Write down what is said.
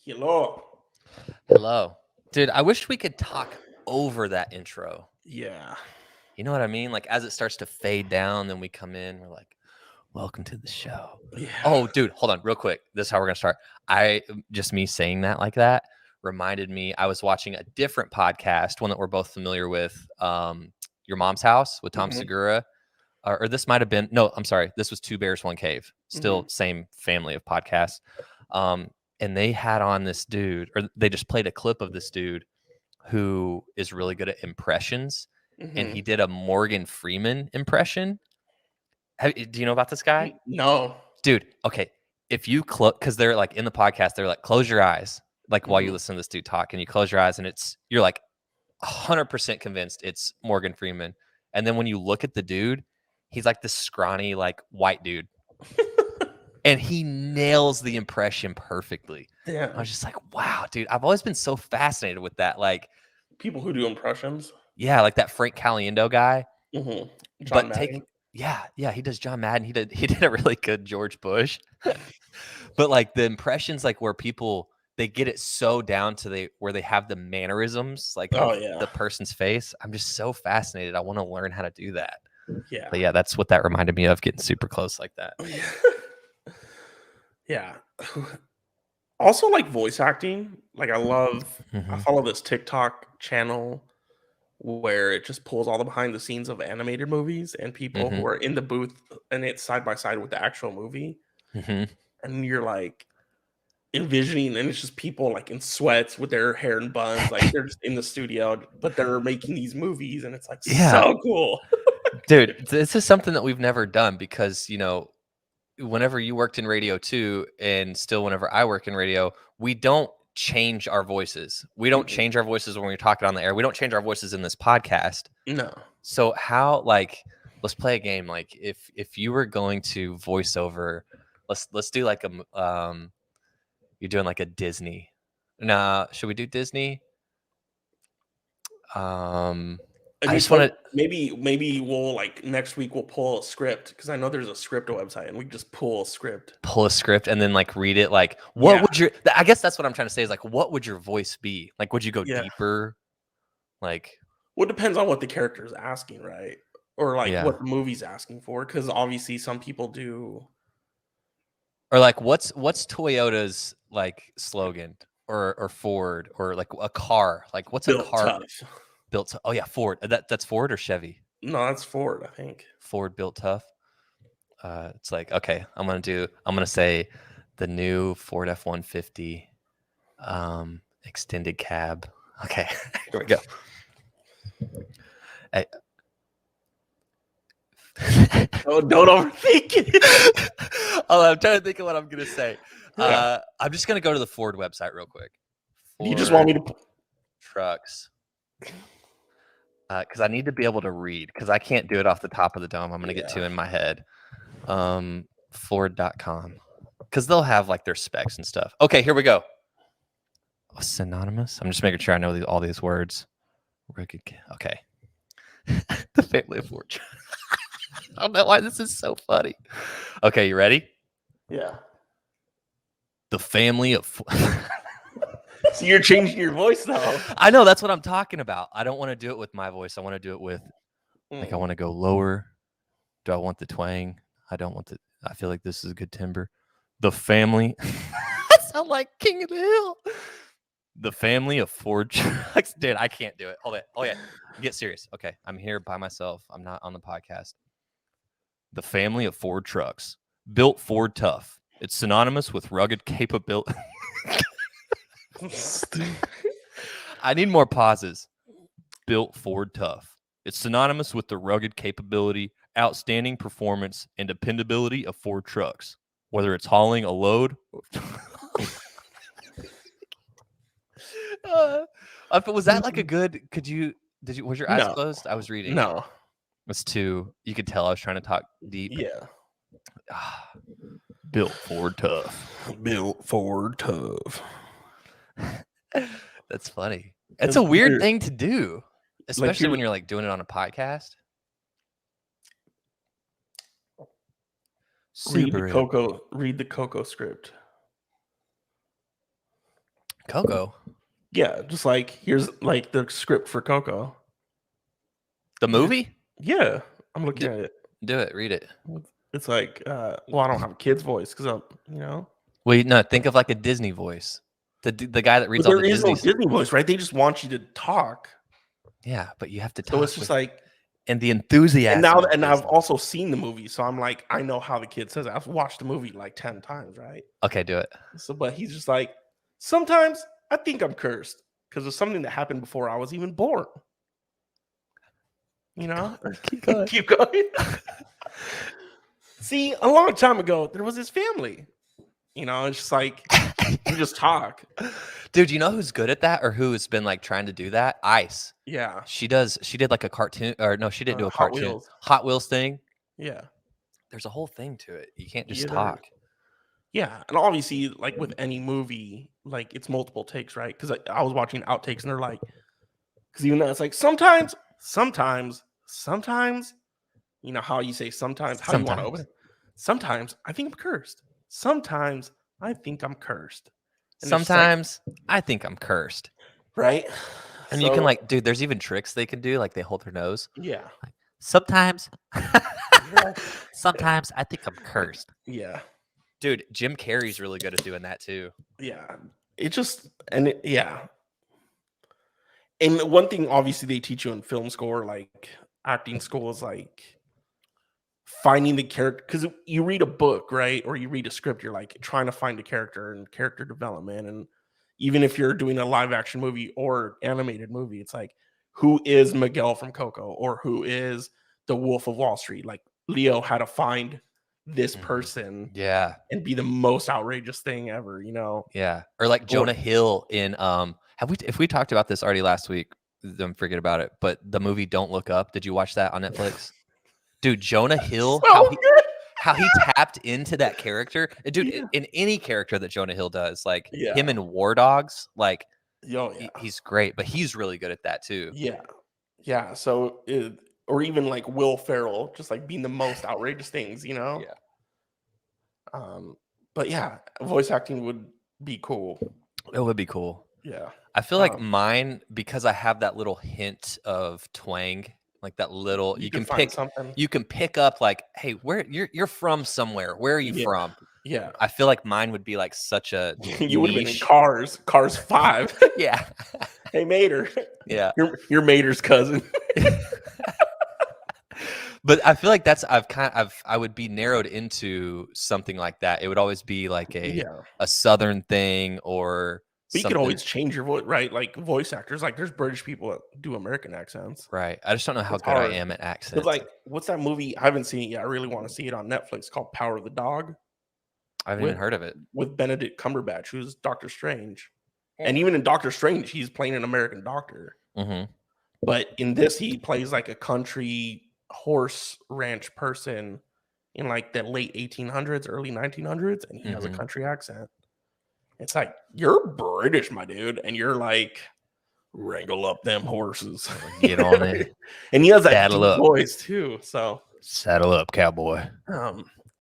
Hello. Hello. Dude, I wish we could talk over that intro. Yeah. You know what I mean? Like as it starts to fade down, then we come in, we're like, welcome to the show. Yeah. Oh, dude, hold on real quick. This is how we're going to start. Just me saying that like that reminded me, I was watching a different podcast, one that we're both familiar with, Your Mom's House with Tom hmm Segura. Or this might have been, no, I'm sorry. This was Two Bears, One Cave. hmm Still same family of podcasts. And they had on this dude, or they just played a clip of this dude who is really good at impressions. And hmm he did a Morgan Freeman impression. Do you know about this guy? No. Dude, okay. If you close, because they're like in the podcast, they're like, close your eyes, like while you hmm listen to this dude talk, and you close your eyes, and you're like 100% convinced it's Morgan Freeman. And then when you look at the dude, he's like this scrawny, like white dude, and he nails the impression perfectly. I Damn. was just like, wow, dude, I've always been so fascinated with that. Like, People who do impressions. yeah, like that Frank Caliendo guy. hmm John But Madden. yeah, he does John Madden. He did a really good George Bush. But like the impressions, like where people they get it so down to where they have the mannerisms like Oh of yeah. the person's face. I'm just so fascinated. I want to learn how to do that. Yeah. But yeah, that's what that reminded me of, getting super close like that. Yeah. Also, like voice acting. Like I Hmm. follow this TikTok channel where it just pulls all the behind the scenes of animated movies and people Hmm. who are in the booth and it's side by side with the actual movie. Hmm. And you're like envisioning, and it's just people like in sweats with their hair in buns, like they're just in the studio, but they're making these movies, and it's like Yeah, so cool. dude, this is something that we've never done because, whenever you worked in radio too, and still whenever I work in radio, we don't change our voices. We don't Mm-mm. change our voices when we're talking on the air. We don't change our voices in this podcast. No. So how, like, let's play a game. Like if you were going to voice over, let's do like you're doing like a Disney. Nah, should we do Disney? Have I you just want told to maybe we'll like next week we'll pull a script because I know there's a script website and we can just pull a script. pull a script and then like read it. Like, what Yeah. would your? I guess that's what I'm trying to say is like, what would your voice be? Like, would you go Yeah. deeper? Like, Well, it depends on what the character is asking, right? Or like yeah. what the movie's asking for, because obviously some people do. Or like what's Toyota's like slogan, or Ford, or like a car? Like what's a Built car tough. built oh yeah, Ford. That's Ford or Chevy? No, that's Ford, I think. Ford built tough. It's like, okay, I'm gonna say the new Ford F-150 extended cab. Okay, here we go. Hey. Oh, don't overthink it. Oh, I'm trying to think of what I'm gonna say. Yeah. I'm just gonna go to the Ford website real quick. You just want Ford me to trucks, because I need to be able to read, because I can't do it off the top of the dome. I'm gonna get yeah. to in my head. Ford.com, because they'll have like their specs and stuff. Okay, here we go. Oh, synonymous. I'm just making sure I know all these words. Okay. The family of Ford. I don't know why this is so funny. Okay, you ready? Yeah. The family of. So you're changing your voice though. I know, that's what I'm talking about. I don't want to do it with my voice. I want to do it with, like, I Mm. want to go lower. Do I want the twang? I don't want the. I feel like this is a good timbre. The family. I sound like King of the Hill. The family of Ford trucks. Dude, I can't do it. Hold it. Oh yeah, get serious. Okay, I'm here by myself. I'm not on the podcast. The family of Ford trucks, built Ford tough. It's synonymous with rugged capability. I need more pauses. Built Ford tough. It's synonymous with the rugged capability, outstanding performance, and dependability of Ford trucks. Whether it's hauling a load. Was that like a good? Was your eyes No. closed? I was reading. No. It's too. You could tell I was trying to talk deep. Yeah. Built Ford tough. Built Ford tough. That's funny. It's Because a weird thing to do, like especially you're when you're like doing it on a podcast. read the Subaru. Coco script. Coco. Yeah, just like here's like the script for Coco. The movie? Yeah, I'm looking at it. Do it. Read it. It's like, well, I don't have a kid's voice because I'm, you know. Well, no, think of like a Disney voice. The guy that reads But all there the is no Disney. Disney voice, right? They just want you to talk. Yeah, but you have to So talk it's just with like, and the enthusiasm. and now, of and I've Disney. also seen the movie, so I'm like, I know how the kid says it. I've watched the movie like 10 times, right? Okay, do it. So, but he's just like, sometimes I think I'm cursed because of something that happened before I was even born. You know, Keep going. keep going. See, a long time ago, there was his family. You know, it's just like you just talk. Dude, you know who's good at that or who has been like trying to do that? Ice. Yeah, She did like a cartoon, or no, she didn't do a Hot cartoon. Wheels. Hot Wheels thing. Yeah, There's a whole thing to it. You can't just yeah, talk. yeah, and obviously, like with any movie, like it's multiple takes, right? Because I was watching outtakes, and they're like, because even though it's like sometimes, you know how you say sometimes, how you want to open it. Sometimes I think I'm cursed. Sometimes I think I'm cursed. And it's just like, Sometimes I think I'm cursed. right? And you can like, dude, there's even tricks they can do. Like they hold their nose. yeah, Sometimes, yeah, sometimes I think I'm cursed. yeah, Dude, Jim Carrey's really good at doing that too. yeah. It just yeah. And one thing, obviously, they teach you in film school, or like acting school, is like finding the character. Because you read a book, right, or you read a script, you're like trying to find a character and character development. And even if you're doing a live action movie or animated movie, it's like, who is Miguel from Coco, or who is the Wolf of Wall Street? Like Leo had to find this person Yeah. and be the most outrageous thing ever, you know? Yeah. Or like Jonah Hill in if we talked about this already last week, then forget about it. But the movie Don't Look Up, did you watch that on Netflix? Dude, Jonah Hill, So good. how he tapped into that character. Dude, Yeah. in any character that Jonah Hill does, like Yeah. him in War Dogs, like Yo, yeah. he's great, but he's really good at that too. Yeah. Yeah. So, or even like Will Ferrell, just like being the most outrageous things, you know? Yeah. But yeah, voice acting would be cool. It would be cool. Yeah. I feel like mine, because I have that little hint of twang, like that little You can find something. you can pick up like, hey, where you're from somewhere. Where are you Yeah. from? Yeah. I feel like mine would be like such a You would have been in niche. Cars 5. Yeah. Hey, Mater. Yeah. You're Mater's cousin. But I feel like I would be narrowed into something like that. It would always be like a Southern thing or But you could always change your voice, right? Like voice actors, like there's British people that do American accents. Right. I just don't know how It's good hard. I am at But accents. like, what's that movie? I haven't seen it yet. I really want to see it on Netflix called Power of the Dog. I haven't even heard of it. With Benedict Cumberbatch, who's Doctor Strange. And even in Doctor Strange, he's playing an American doctor. Mm-hmm. But in this, he plays like a country horse ranch person in like the late 1800s, early 1900s, and he has a country accent. It's like, you're British, my dude, and you're like, wrangle up them horses. Get on it. And he has that Saddle deep up. voice too. So saddle up, cowboy.